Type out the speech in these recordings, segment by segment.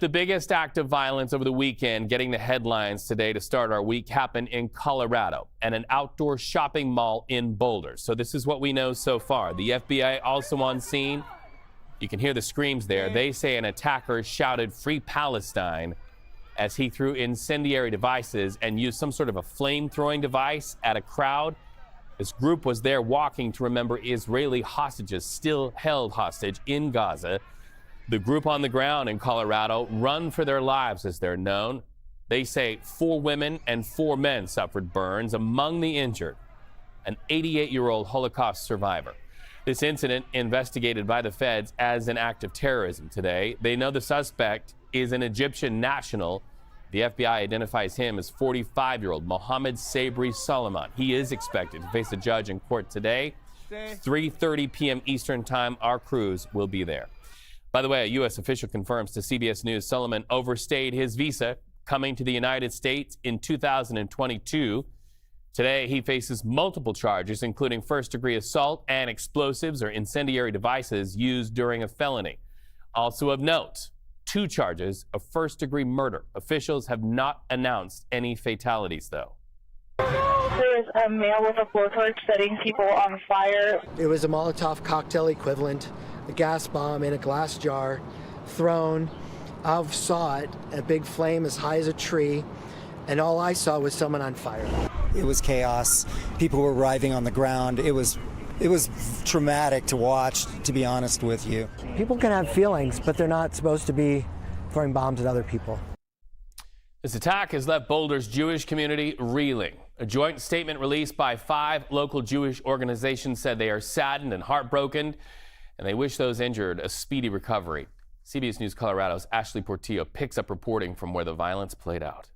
The biggest act of violence over the weekend, getting the headlines today to start our week, happened in Colorado at an outdoor shopping mall in Boulder. So this is what we know so far. The FBI also on scene. You can hear the screams there. They say an attacker shouted "Free Palestine" as he threw incendiary devices and used some sort of a flame-throwing device at a crowd. This group was there walking to remember Israeli hostages still held hostage in Gaza. The group on the ground in Colorado run for their lives, as they're known. They say 4 women and 4 men suffered burns. Among the injured, an 88-year-old Holocaust survivor. This incident investigated by the feds as an act of terrorism today. They know the suspect is an Egyptian national. The FBI identifies him as 45-year-old Mohamed Sabry Soliman. He is expected to face a judge in court today. 3:30 p.m. Eastern time. Our crews will be there. By the way, a U.S. official confirms to CBS News Soliman overstayed his visa coming to the United States in 2022. Today, he faces multiple charges, including first-degree assault and explosives or incendiary devices used during a felony. Also of note, 2 charges of first-degree murder. Officials have not announced any fatalities, though. There was a male with a blowtorch setting people on fire. It was a Molotov cocktail equivalent, a gas bomb in a glass jar, thrown. I saw it, a big flame as high as a tree, and all I saw was someone on fire. It was chaos. People were writhing on the ground. It was traumatic to watch, to be honest with you. People can have feelings, but they're not supposed to be throwing bombs at other people. This attack has left Boulder's Jewish community reeling. A joint statement released by 5 local Jewish organizations said they are saddened and heartbroken, and they wish those injured a speedy recovery. CBS News Colorado's Ashley Portillo picks up reporting from where the violence played out.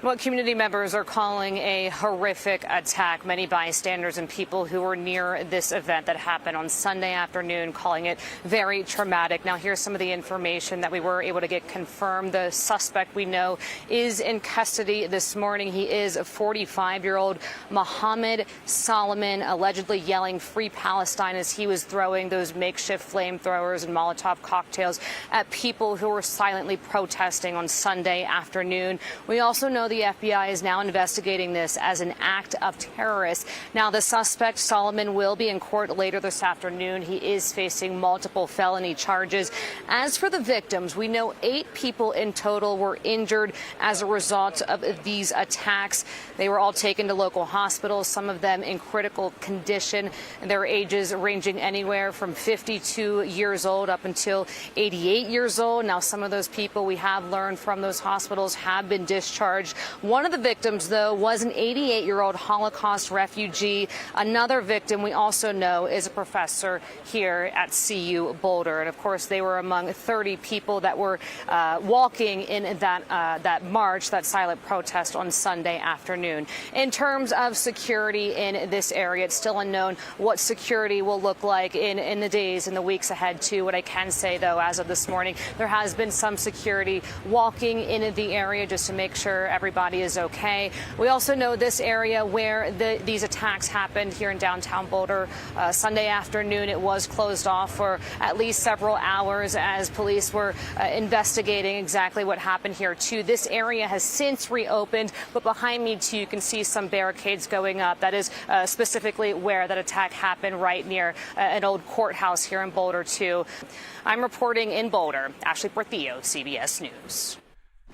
What community members are calling a horrific attack. Many bystanders and people who were near this event that happened on Sunday afternoon calling it very traumatic. Now, here's some of the information that we were able to get confirmed. The suspect we know is in custody this morning. He is a 45-year-old Mohamed Sabry, allegedly yelling "Free Palestine" as he was throwing those makeshift flamethrowers and Molotov cocktails at people who were silently protesting on Sunday afternoon. We also know the FBI is now investigating this as an act of terrorism. Now, the suspect, Soliman, will be in court later this afternoon. He is facing multiple felony charges. As for the victims, we know 8 people in total were injured as a result of these attacks. They were all taken to local hospitals, some of them in critical condition. Their ages ranging anywhere from 52 years old up until 88 years old. Now, some of those people we have learned from those hospitals have been discharged. One of the victims, though, was an 88-year-old Holocaust refugee. Another victim we also know is a professor here at CU Boulder. And, of course, they were among 30 people that were walking in that march, that silent protest on Sunday afternoon. In terms of security in this area, it's still unknown what security will look like in the days and the weeks ahead, too. What I can say, though, as of this morning, there has been some security walking in the area just to make sure everybody is okay. We also know this area where these attacks happened here in downtown Boulder. Sunday afternoon, it was closed off for at least several hours as police were investigating exactly what happened here, too. This area has since reopened, but behind me, too, you can see some barricades going up. That is specifically where that attack happened, right near an old courthouse here in Boulder, too. I'm reporting in Boulder. Ashley Portillo, CBS News.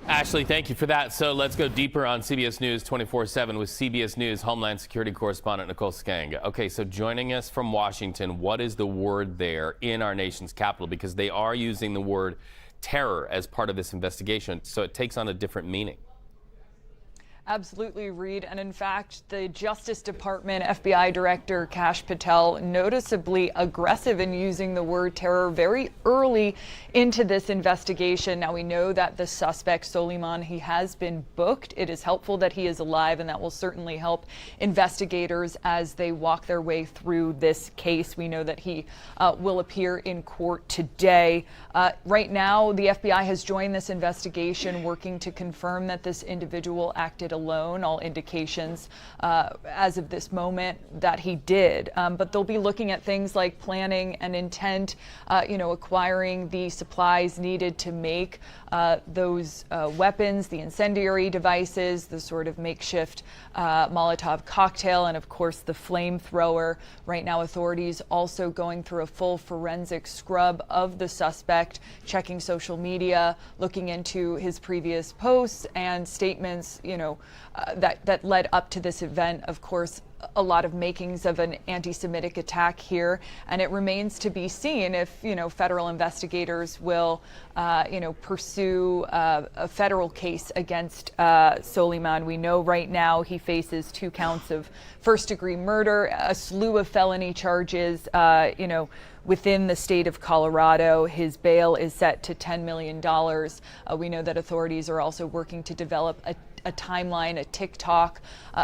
Ashley, thank you for that. So let's go deeper on CBS News 24/7 with CBS News Homeland Security correspondent Nicole Sganga. Okay, so joining us from Washington, what is the word there in our nation's capital? Because they are using the word terror as part of this investigation, so it takes on a different meaning. Absolutely, Reed. And in fact, the Justice Department FBI Director Kash Patel noticeably aggressive in using the word terror very early into this investigation. Now, we know that the suspect, Soliman, he has been booked. It is helpful that he is alive, and that will certainly help investigators as they walk their way through this case. We know that he will appear in court today. Right now, the FBI has joined this investigation, working to confirm that this individual acted alone, all indications as of this moment that he did. But they'll be looking at things like planning and intent, acquiring the supplies needed to make those weapons, the incendiary devices, the sort of makeshift Molotov cocktail, and of course the flamethrower. Right now, authorities also going through a full forensic scrub of the suspect, checking social media, looking into his previous posts and statements, that led up to this event. Of course, a lot of makings of an anti-Semitic attack here, and it remains to be seen if federal investigators will pursue a federal case against Soliman. We know right now he faces 2 counts of first-degree murder, a slew of felony charges within the state of Colorado. His bail is set to $10 million. We know that authorities are also working to develop a timeline, a TikTok.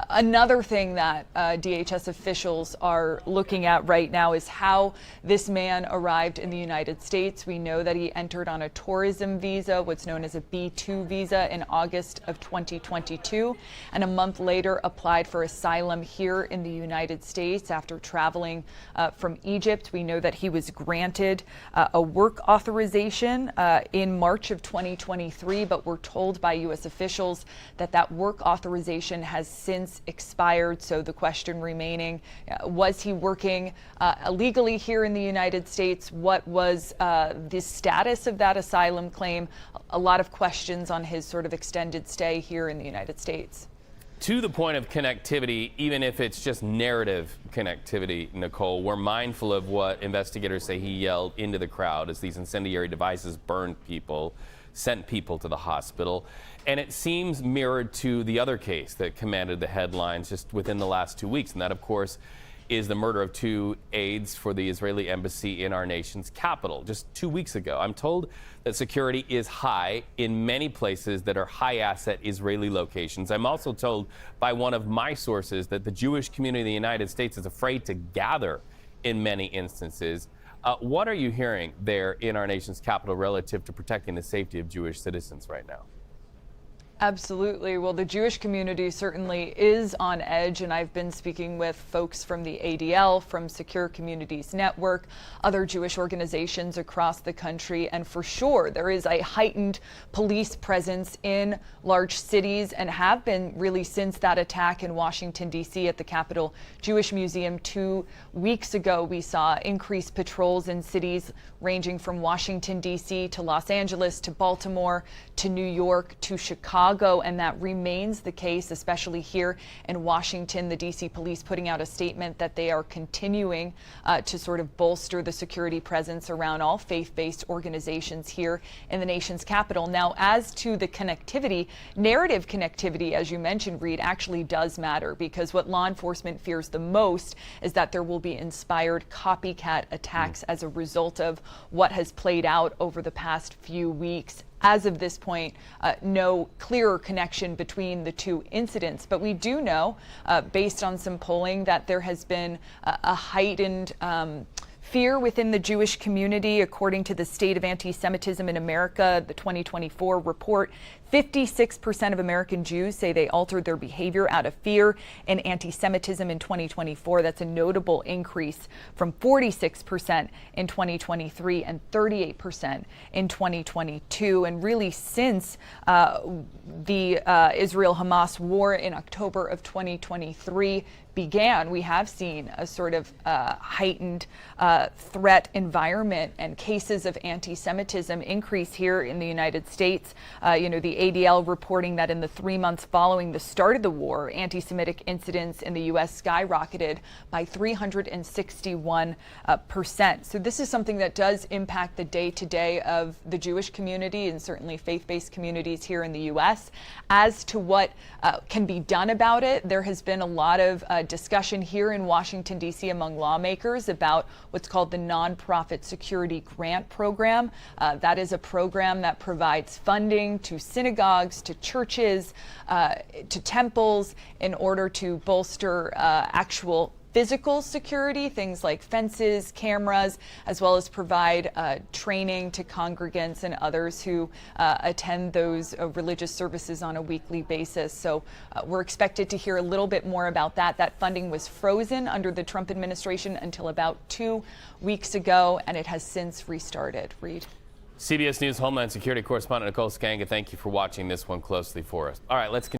Another thing that DHS officials are looking at right now is how this man arrived in the United States. We know that he entered on a tourism visa, what's known as a B2 visa, in August of 2022, and a month later applied for asylum here in the United States after traveling from Egypt. We know that he was granted a work authorization in March of 2023, but we're told by U.S. officials that work authorization has since expired. So the question remaining, was he working illegally here in the United States? What was the status of that asylum claim? A lot of questions on his sort of extended stay here in the United States. To the point of connectivity, even if it's just narrative connectivity, Nicole, we're mindful of what investigators say he yelled into the crowd as these incendiary devices burned people, sent people to the hospital. And it seems mirrored to the other case that commanded the headlines just within the last 2 weeks. And that, of course, is the murder of 2 aides for the Israeli embassy in our nation's capital just 2 weeks ago. I'm told that security is high in many places that are high asset Israeli locations. I'm also told by one of my sources that the Jewish community in the United States is afraid to gather in many instances. What are you hearing there in our nation's capital relative to protecting the safety of Jewish citizens right now? Absolutely. Well, the Jewish community certainly is on edge, and I've been speaking with folks from the ADL, from Secure Communities Network, other Jewish organizations across the country, and for sure there is a heightened police presence in large cities and have been really since that attack in Washington, D.C. at the Capitol Jewish Museum 2 weeks ago. We saw increased patrols in cities ranging from Washington, D.C. to Los Angeles to Baltimore to New York to Chicago. And that remains the case, especially here in Washington. The D.C. police putting out a statement that they are continuing to sort of bolster the security presence around all faith-based organizations here in the nation's capital. Now, as to the connectivity, narrative connectivity, as you mentioned, Reed, actually does matter, because what law enforcement fears the most is that there will be inspired copycat attacks as a result of what has played out over the past few weeks. As of this point, no clearer connection between the 2 incidents. But we do know, based on some polling, that there has been a heightened fear within the Jewish community. According to the State of Anti-Semitism in America, the 2024 report, 56% of American Jews say they altered their behavior out of fear in anti-Semitism in 2024. That's a notable increase from 46% in 2023 and 38% in 2022. And really, since the Israel-Hamas war in October of 2023 began, we have seen a sort of heightened threat environment and cases of anti-Semitism increase here in the United States. The ADL reporting that in the 3 months following the start of the war, anti-Semitic incidents in the U.S. skyrocketed by 361%. So this is something that does impact the day-to-day of the Jewish community and certainly faith-based communities here in the U.S. As to what can be done about it, there has been a lot of discussion here in Washington, D.C. among lawmakers about what's called the Nonprofit Security Grant Program. That is a program that provides funding to synagogues, to churches, to temples in order to bolster actual physical security, things like fences, cameras, as well as provide training to congregants and others who attend those religious services on a weekly basis. So we're expected to hear a little bit more about that. That funding was frozen under the Trump administration until about 2 weeks ago, and it has since restarted. Reed. CBS News Homeland Security correspondent Nicole Sganga, thank you for watching this one closely for us. All right, let's continue.